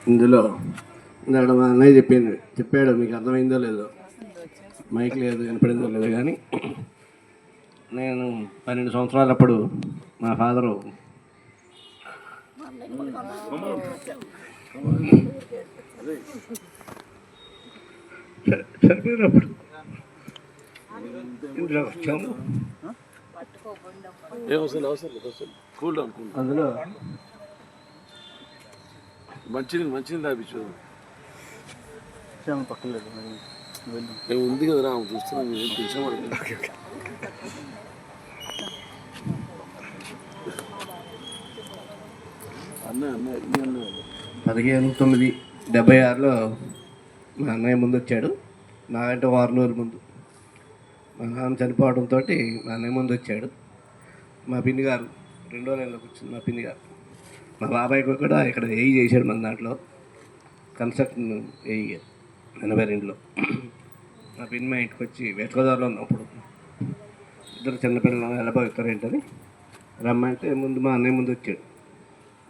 ఇందులో ఇందాక మా అన్నయ్య చెప్పాడు, మీకు అర్థమైందో లేదో, మైక్ లేదు వినపడిందో లేదో, కానీ నేను 12 సంవత్సరాలప్పుడు మా ఫాదరు చనిపోయినప్పుడు ఇందులో వచ్చాము. అందులో మంచిది తాపించు పక్కన ఉంది కదా రా చూస్తున్నాం తెలిసిన 15/9/76లో మా అన్నయ్య ముందు వచ్చాడు. నాకంటే 6 రోజుల ముందు మా నాన్న చనిపోవడంతో మా అన్నయ్య ముందు వచ్చాడు. మా పిన్ని గారు 2వ నెలలోకి వచ్చింది. మా పిన్ని గారు మా బాబాయ్ కూడా ఇక్కడ ఏఈ చేశాడు మన దాంట్లో, కన్స్ట్రక్షన్ ఏఈ 82లో. మా పిన్ని మా ఇంటికి వచ్చి వెస్ట్ గోదావరిలో ఉన్నప్పుడు ఇద్దరు చిన్నపిల్లలు ఎలా పోతారేంటని రమ్మంటే ముందు మా అన్నయ్య ముందు వచ్చాడు.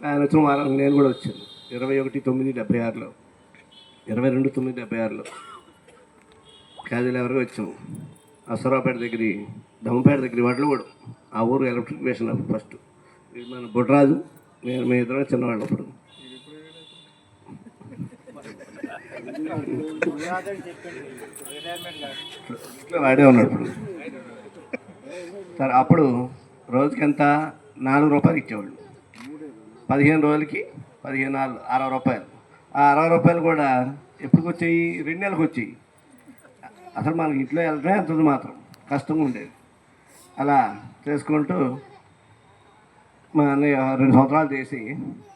ఆయన వచ్చిన వారం నేను కూడా వచ్చాను. 21/9/76లో 22/9/76లో క్యాజువల్ ఎవరికి వచ్చాము. అసరావుపేట దగ్గర, దమ్మపేట దగ్గర వడ్లు కూడా ఆ ఊరు ఎలక్ట్రిఫికేషన్ అప్పుడు ఫస్ట్. మన బుడ్రాజు మీ ఇద్దరు చిన్నవాళ్ళు అప్పుడు. వాడే ఉన్నాడు ఇప్పుడు. సరే, అప్పుడు రోజుకి ఎంత 4 రూపాయలు ఇచ్చేవాళ్ళు. 15 రోజులకి 15 60 రూపాయలు. ఆ 60 రూపాయలు కూడా ఎప్పటికి వచ్చాయి? 2 నెలలకు వచ్చాయి. అసలు మనకి ఇంట్లో వెళ్ళటమే అంతది మాత్రం కష్టంగా ఉండేది. అలా చేసుకుంటూ మా అన్నయ్య 2 సంవత్సరాలు చేసి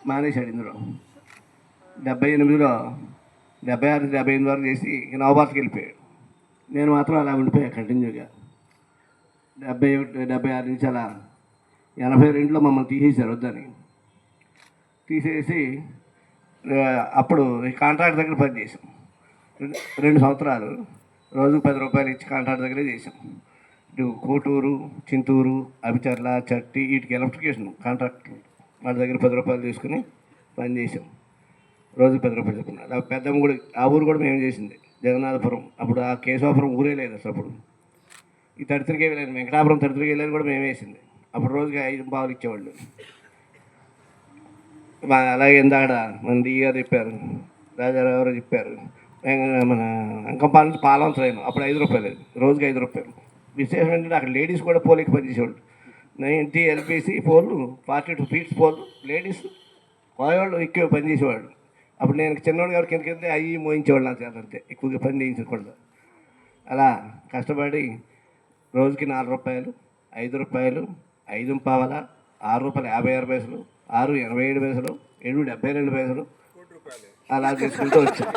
మానేశాడు. ఇందులో 78లో 76-78 వరకు చేసి నవభారత్కి వెళ్ళిపోయాడు. నేను మాత్రం అలా ఉండిపోయాను కంటిన్యూగా. 71-76 నుంచి అలా 82లో మమ్మల్ని తీసేశారు వద్దని. తీసేసి అప్పుడు కాంట్రాక్ట్ దగ్గర పని చేసాం 2 సంవత్సరాలు. రోజుకు 10 రూపాయలు ఇచ్చి కాంట్రాక్ట్ దగ్గరే చేసాం. ఇటు కోటూరు, చింతూరు, అభిచర్ల, చట్టి వీటికి ఎలక్ట్రికేషన్ కాంట్రాక్ట్ వాళ్ళ దగ్గర 10 రూపాయలు తీసుకుని పని చేసాం. రోజు 10 రూపాయలు చెప్పుకున్నాం. పెద్దమ్మ కూడా ఆ ఊరు కూడా మేము చేసింది జగన్నాథపురం. అప్పుడు ఆ కేశవాపురం ఊరే లేదు అసలు. అప్పుడు ఈ 33 వెళ్ళాను, వెంకటాపురం 33 వెళ్ళాను కూడా మేము వేసింది. అప్పుడు రోజుకి 5 పావులు ఇచ్చేవాళ్ళు. అలాగే ఇందాక మన డి గారు చెప్పారు, రాజారావు ఎవరో చెప్పారు, మన అంకంపాల నుంచి పాలవంతరైన అప్పుడు 5 రూపాయలు, రోజుకి 5 రూపాయలు. విశేషం ఏంటంటే అక్కడ లేడీస్ కూడా పోలీకి పనిచేసేవాళ్ళు. 90 LPC pole, 42 feets pole, ladies కోయవాళ్ళు ఎక్కువ పనిచేసేవాళ్ళు. అప్పుడు నేను చిన్నవాడు కాబట్టి కిందకింటే అవి మోయించేవాళ్ళు నాకు చేతంటే, ఎక్కువగా పని చేయించకూడదు. అలా కష్టపడి రోజుకి 4 రూపాయలు, 5 రూపాయలు, 5 పావల, 6 రూపాయలు 56 పైసలు, 6 87 పైసలు, 7 72 పైసలు అలా చేసుకుంటూ వచ్చాం.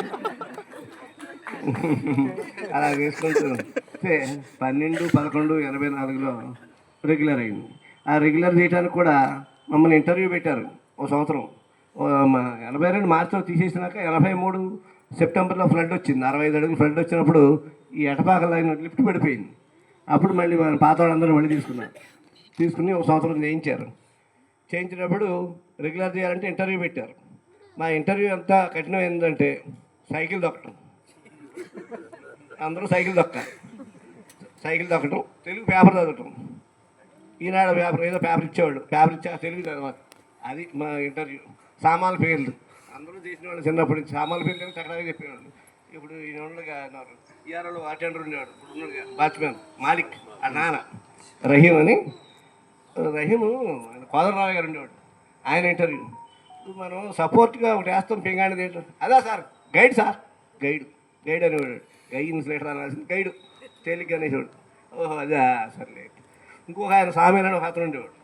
అలా చేసుకుంటూ 12-11-84లో రెగ్యులర్ అయింది. ఆ రెగ్యులర్ చేయడానికి కూడా మమ్మల్ని ఇంటర్వ్యూ పెట్టారు ఓ సంవత్సరం. 82 మార్చిలో తీసేసినాక 83 సెప్టెంబర్లో ఫ్లడ్ వచ్చింది. 65 అడుగులు ఫ్లడ్ వచ్చినప్పుడు ఈ ఎటపాకల లిఫ్ట్ పడిపోయింది. అప్పుడు మళ్ళీ మన పాత వాళ్ళందరూ మళ్ళీ తీసుకుని ఒక సంవత్సరం చేయించినప్పుడు రెగ్యులర్ చేయాలంటే ఇంటర్వ్యూ పెట్టారు. మా ఇంటర్వ్యూ ఎంత కఠినం ఏంటంటే సైకిల్ దొక్కటం. అందరూ సైకిల్ దొక్కటం, తెలుగు పేపర్ చదవటం. ఈనాడు పేపర్ ఏదో పేపర్ ఇచ్చేవాళ్ళు, పేపర్ ఇచ్చా తెలుగు చదవాలి. అది మా ఇంటర్వ్యూ. సామాన్ల పేర్లు అందరూ చేసిన వాళ్ళు చిన్నప్పటి నుంచి సామాన్ల పేర్లు అని చక్కగా చెప్పేవాళ్ళు. ఇప్పుడు ఈ నెలలుగా ఈఆర్ఓలో అటెండర్ ఉండేవాడు, ఇప్పుడు ఉన్నాడుగా వాచ్మెన్ మాలిక్, ఆ నాన్న రహీం అని. రహీము కోదరరావు గారు ఉండేవాడు, ఆయన ఇంటర్వ్యూ. మనం సపోర్ట్గా ఒకటి వేస్తాం పింగాణి థియేటర్, అదా సార్ గైడ్, సార్ గైడ్ అనేవాడు. ఇన్సులేటర్ అనాల్సింది గైడు తేలిగ్గా అనేవాడు. ఓహో అదా సర్లే. ఇంకొక ఆయన సామీల్ అని ఒక అతను ఉండేవాడు,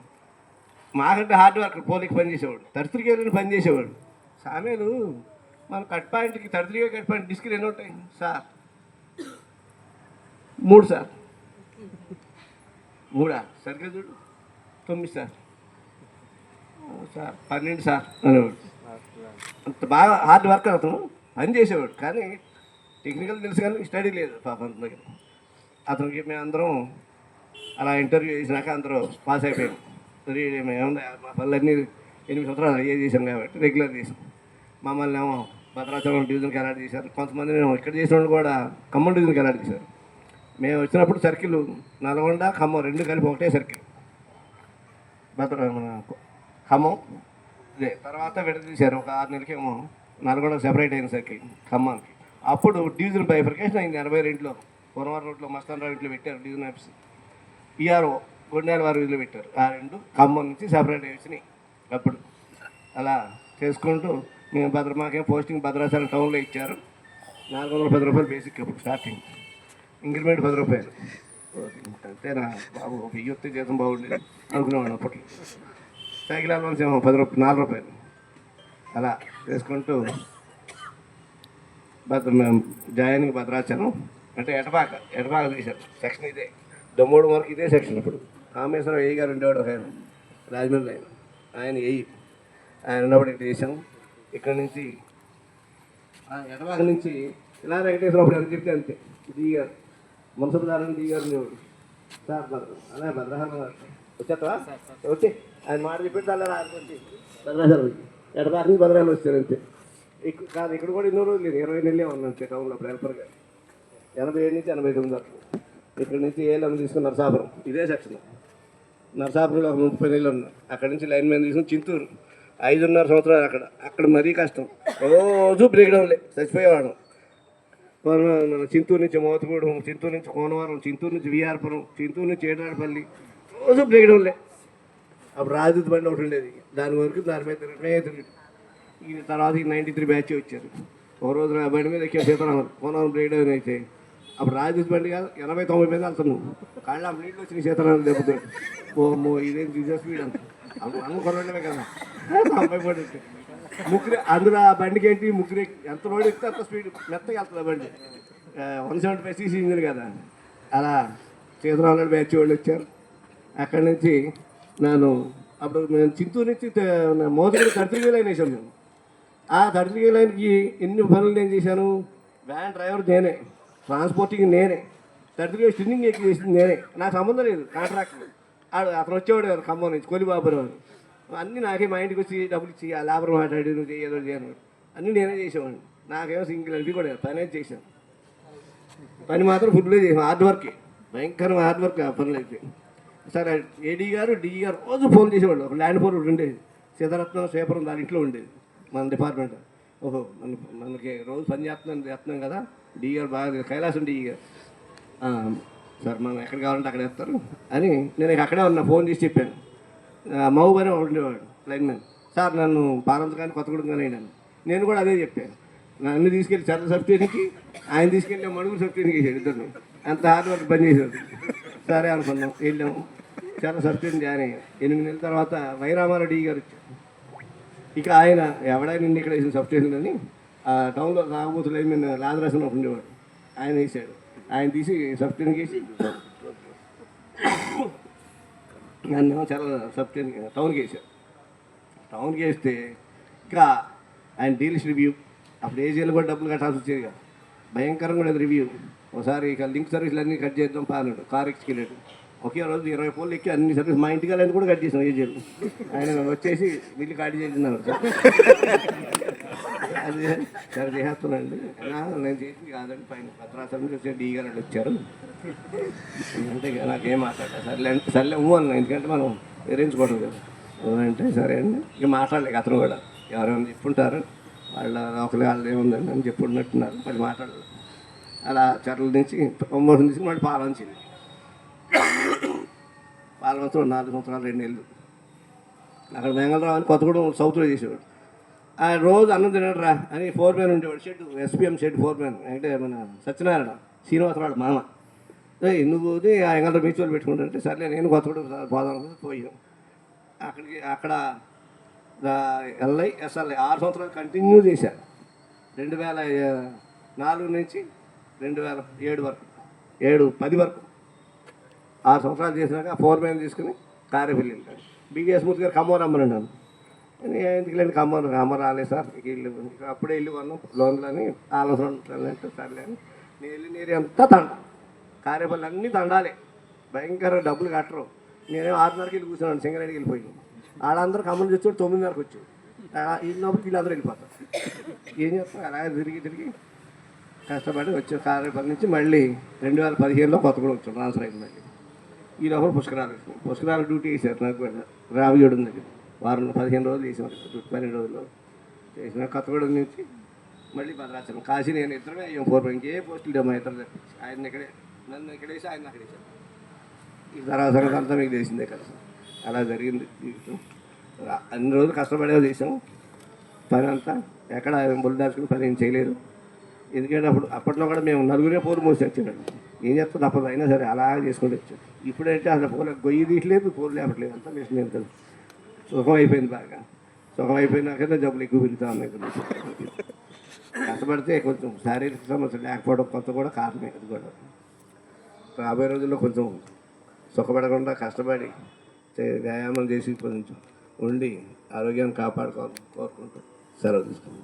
మాకంటే హార్డ్ వర్క్, పోలీకి పనిచేసేవాడు, 33 వెళ్ళి పనిచేసేవాడు. సామీలు మన కట్ పాయింట్కి 33 కట్ పాయింట్ డిస్కులు ఎన్ని ఉంటాయి సార్? 3 సార్. 3 సరిగ్గా చూడు. 9 సార్. సార్ 12 సార్ అనేవాడు. అంత బాగా హార్డ్ వర్క్ అతను పని చేసేవాడు. కానీ టెక్నికల్ తెలుసు కానీ స్టడీ లేదు పాపం దగ్గర. అతనికి మేమందరం అలా ఇంటర్వ్యూ చేసినాక అందరూ పాస్ అయిపోయాం. ఏమన్నా మా పనులన్నీ 8 సంవత్సరాలు అయ్యే చేసాం కాబట్టి రెగ్యులర్ చేసాం. మమ్మల్ని ఏమో భద్రాచలం డివిజన్కి అలాట్ చేశారు. కొంతమంది మేము ఇక్కడ చేసిన వాళ్ళు కూడా ఖమ్మం డివిజన్కి అలాట్ చేశారు. మేము వచ్చినప్పుడు సర్కిల్ నల్గొండ ఖమ్మం రెండు కలిపి ఒకటే సర్కిల్ మన ఖమ్మం. ఇదే తర్వాత విడదీశారు. ఒక 6 నెలలకేమో నల్గొండ సెపరేట్ అయిన సర్కిల్ ఖమ్మానికి. అప్పుడు డివిజన్ బైఫర్కేషన్ అయింది. 82లో పొరవారు రోడ్లో మస్తాన్ ఇంట్లో పెట్టారు డివిజన్ ఆఫీస్. ఈఆర్ఓ గొండేల వారి వీధిలో పెట్టారు. ఆ రెండు ఖమ్మం నుంచి సెపరేట్ వచ్చినాయి. అప్పుడు అలా చేసుకుంటూ మేము మాకేం పోస్టింగ్ భద్రాచలం టౌన్లో ఇచ్చారు. 410 రూపాయలు బేసిక్ అప్పుడు స్టార్టింగ్. ఇంక్రిమెంట్ 10 రూపాయలు. అంతేనా బాబు, ఒక యూత్ జీతం బాగుండేది అనుకునేవాడు అప్పట్లో. సైకిల్ అలవన్స్ ఏమో 4 రూపాయలు. అలా చేసుకుంటూ మేము జాయినింగ్ భద్రాచలం అంటే ఎటపాక తీశారు సెక్షన్. ఇదే దమ్మోడు వరకు ఇదే సెక్షన్. ఇప్పుడు కామేశ్వరం ఏఈ గారు ఉండేవాడు ఒక ఆయన, రాజమండ్రి ఆయన ఏఈ. ఆయన ఉన్నప్పుడు ఇట్లా చేశాను. ఇక్కడ నుంచి ఎటపాక నుంచి ఇలా వెంకటేశ్వరం అప్పుడు ఎంత చెప్తే అంతే. డీ గారు మున్సిపల్ దాని డీ గారు ఉండేవాడు. సార్ అలా భద్రాచలం వచ్చేస్తావా ఓకే ఆయన మాట చెప్పి అలా రాకపోతే భద్రాచలం ఎటపాక నుంచి భద్రాచలం వచ్చారు అంతే. కాదు ఇక్కడ కూడా ఎన్నో రోజులు లేదు, 20 నెలలే ఉన్నాను టౌన్లో. అప్పుడు హెల్పర్గా 87 నుంచి 89 వరకు. ఇక్కడ నుంచి ఏలమ్మ తీసుకుని నరసాపురం ఇదే సెక్షన్. నరసాపురంలో ఒక 30 నెలలు ఉన్నా. అక్కడి నుంచి లైన్ మ్యాన్ తీసుకుని చింతూరు 5.5 సంవత్సరాలు. అక్కడ మరీ కష్టం. రోజు బ్రేక్ డౌన్లే, చచ్చిపోయేవాడు. చింతూరు నుంచి మోతగూడెం, చింతూరు నుంచి కోనవరం, చింతూరు నుంచి విఆర్పురం, చింతూరు నుంచి ఏడాడపల్లి, రోజు బ్రేక్ డౌన్లే. అప్పుడు రాజదూత్ బండి ఒకటి ఉండేది, దాని వరకు దాని మీద తిరిగి ఈ తర్వాత 93 బ్యాచ్ వచ్చారు. ఒక రోజు నా బండి మీద ఎక్కే సీతారామన్ కోనవరం బ్రేక్ డౌన్ అయితే అప్పుడు రాజదూత్ బండి కాదు 80-90 మీద వెళ్తున్నాం. కాళ్ళ నీళ్ళు వచ్చిన సీతారామన్ దెబ్బతాడు. ఓ ఇదేం చూసే స్పీడ్ అంత అమ్మ కొనడమే కదా అమ్మాయి పడి ముగ్గురు అందులో ఆ బండికి ఏంటి ముగ్గురు ఎంత రోడ్ ఎక్కితే అంత స్పీడ్ మెత్తగా వెళ్తుంది ఆ బండి. 175 cc ఇంజిన్ కదా. అలా సీతారామన్ బ్యాచ్ వాళ్ళు వచ్చారు. అక్కడి నుంచి నేను అప్పుడు మేము చింతూరు నుంచి మోదగిరి 33 లైన్ వేసాం. మేము ఆ 33 లైన్కి ఎన్ని పనులు నేను చేశాను. వ్యాన్ డ్రైవర్ నేనే, ట్రాన్స్పోర్టింగ్ నేనే, 33 స్టిన్నింగ్ ఎక్కి చేసింది నేనే. నాకు సంబంధం లేదు కాంట్రాక్టర్. అతను వచ్చేవాడు కదా ఖమ్మం నుంచి, కొలిబాబురావు అని. అన్నీ నాకే మా ఇంటికి వచ్చి డబ్బులు ఇచ్చి ఆ లేబర్ మాట్లాడి నువ్వు చేయదో చేయను అన్నీ నేనే చేసేవాడిని. నాకేమో సింగిల్ అనిపి కూడా పని అయితే చేశాను. పని మాత్రం ఫుడ్లే చేసాను. హార్డ్ వర్కే, భయంకరమైన హార్డ్ వర్క్ ఆ పనులు అయితే. సరే ఏడీ గారు డిఈ గారు రోజు ఫోన్ చేసేవాళ్ళు. ఒక ల్యాండ్ ఫోన్ ఉండేది సీతారత్నం సేపరం, దాని ఇంట్లో ఉండేది మన డిపార్ట్మెంట్. ఓహో మనకి రోజు పని చేస్తున్నాం కదా. డిఈ గారు బాగా కైలాసం డిఈ గారు, సార్ మనం ఎక్కడ కావాలంటే అక్కడ వేస్తారు అని నేను అక్కడే ఉన్నా. ఫోన్ చేసి చెప్పాను. మహబూబ్ అని ఉండేవాడు లైన్ మ్యాన్. సార్ నన్ను పారంత కానీ కొత్తగూడెం కానీ అయినాను. నేను కూడా అదే చెప్పాను. నన్ను తీసుకెళ్ళి చర్ల సబ్స్టేషన్కి, ఆయన తీసుకెళ్ళి మడుగురు సబ్స్టేషన్కి వేసాడు. ఇద్దరు అంత హార్డ్ వర్క్ పని చేశాడు. సరే అనుకున్నాం, వెళ్ళాము. చాలా సబ్స్టేషన్ జాయిన్ అయ్యాం. 8 నెలల తర్వాత వైరామారెడ్డి గారు వచ్చారు. ఇక ఆయన ఎవడైనా నిన్న ఇక్కడ వేసిన సబ్స్టేషన్ అని ఆ టౌన్లో రాకపోతులు లైన్ మీద లాదరాసన్ ఒకటి ఉండేవాడు, ఆయన వేసాడు. ఆయన తీసి సబ్స్టేషన్కి వేసి నన్ను చాలా సబ్స్టేషన్ టౌన్కి వేసాడు. టౌన్కి వేస్తే ఇంకా ఆయన డీల్స్ రివ్యూ. అప్పుడు ఏజీలు కూడా డబ్బులు కట్టాల్సి వచ్చేది కదా, భయంకరంగా ఉండేది రివ్యూ. ఒకసారి ఇక లింక్ సర్వీసులు అన్నీ కట్ చేద్దాం పానాడు. కార్ ఎక్స్కెళ్ళాడు. ఒకే రోజు 20 ఫోన్లు ఎక్కి అన్ని సర్వీస్ మా ఇంటికి వెళ్ళని కూడా కట్ చేసాం ఏజీలు. ఆయన వచ్చేసి వీళ్ళు ఖాళీ చేసినారు. అది సరే చేస్తున్నాండి. నేను చేసింది కాదండి, పైన భద్రాచలం నుంచి వచ్చే డీ గారు వచ్చారు అంటే నాకేం మాట్లాడతా సర్లే అన్న, ఎందుకంటే మనం వేరేంచుకోవడం కదా అంటే సరే అండి. ఇక మాట్లాడలేక అతను కూడా ఎవరైనా చెప్పుంటారు ఒకరి వాళ్ళు ఏముందండి అని చెప్పున్నట్టున్నారు. మళ్ళీ మాట్లాడలేదు. అలా చెట్ల నుంచి 9 నుంచి మళ్ళీ పాలంచింది. పాలవంచడం 4 సంవత్సరాలు 2 నెలలు. అక్కడ వెంగళరావు అని కొత్తగూడెం సౌత్లో చేసేవాడు. ఆ రోజు అన్నం తినడరా అని ఫోర్మ్యాన్ ఉండేవాడు. షెడ్ ఎస్పీఎం షెడ్ ఫోర్మ్యాన్ అంటే మన సత్యనారాయణ శ్రీనివాసరావు మామ. నువ్వు ఆ ఎంగళ మ్యూచువల్ పెట్టుకుంటుంటే సర్లే నేను కొత్తగూడెం పోదాం పోయాం. అక్కడ ఎస్ఎల్ఐ 6 సంవత్సరాలు కంటిన్యూ చేశారు. 2004 నుంచి 2007 వరకు 10 వరకు 6 సంవత్సరాలు చేసినాక ఫోర్మ్యాన్ తీసుకుని కారేపల్లి వెళ్ళాడు. బివిఎస్ మూర్తి గారు ఖమ్మం రమ్మన్నాను. ఎందుకు లేండి ఖమ్మం రాలేదు సార్, ఇల్లు అప్పుడే ఇల్లు కొన్నాం లోన్లు అని ఆలోచన అంటే సర్లే అని నీరు అంతా తండ. కారేపల్లి అన్నీ తండాలే, భయంకర డబ్బులు కట్టరు. నేనే 6:30కి వెళ్ళి కూర్చున్నాను. సింగరేడికి వెళ్ళిపోయి వాళ్ళందరూ ఖమ్మం తెచ్చాడు 9:30కి వచ్చాడు. ఈ లోపల వీళ్ళందరూ వెళ్ళిపోతారు. ఏం చేస్తాం అలాగే తిరిగి కష్టపడి వచ్చే కార్యపడి నుంచి మళ్ళీ 2015లో కొత్తగూడెం వచ్చాం ట్రాన్స్ఫర్ అయింది. మళ్ళీ ఈ లోపల పుష్కరాలు డ్యూటీ వేసారు నాకు కూడా రామగూడెం దగ్గర. వారం 15 రోజులు చేసేవారు, 12 రోజులు చేసిన. కొత్తగూడెం నుంచి మళ్ళీ భద్రాచలం కాశీ నేను ఇద్దరమే అయ్యాం పూర్వం. ఇంకే పోస్టులు లేవు మా ఇద్దరు తప్పించి. ఆయన ఇక్కడే, నన్ను ఇక్కడేసి ఆయన అక్కడేసారు. ఈ తర్వాత సంగతి అంతా మీకు తెలిసిందే కదా. అలా జరిగింది జీవితం. అన్ని రోజులు కష్టపడే చేసాం. పని అంతా ఎక్కడ బొల్లు దాచుకుని పని ఏం చేయలేదు. ఎందుకంటే అప్పట్లో కూడా మేము నలుగురే పూలు మోసి వచ్చాడు. ఏం చేస్తాం తప్పదు, అయినా సరే అలా చేసుకుంటూ వచ్చాం. ఇప్పుడైతే అసలు పూల గొయ్యి తీయట్లేదు, పూలు లేపట్లేదు, అంతా మిషన్ లేదు కదా. సుఖం అయిపోయింది బాగా. సుఖం అయిపోయినాకైతే జబ్బులు ఎక్కువ పెరుగుతా ఉన్నాయి కదా. కష్టపడితే కొంచెం శారీరక సమస్య లేకపోవడం కొంత కూడా కారణమే. అది కూడా రాబోయే రోజుల్లో కొంచెం సుఖపడకుండా కష్టపడి వ్యాయామం చేసి కొంచెం ఉండి ఆరోగ్యాన్ని కాపాడుకోవాలని కోరుకుంటూ సెలవు తీసుకుంటాం.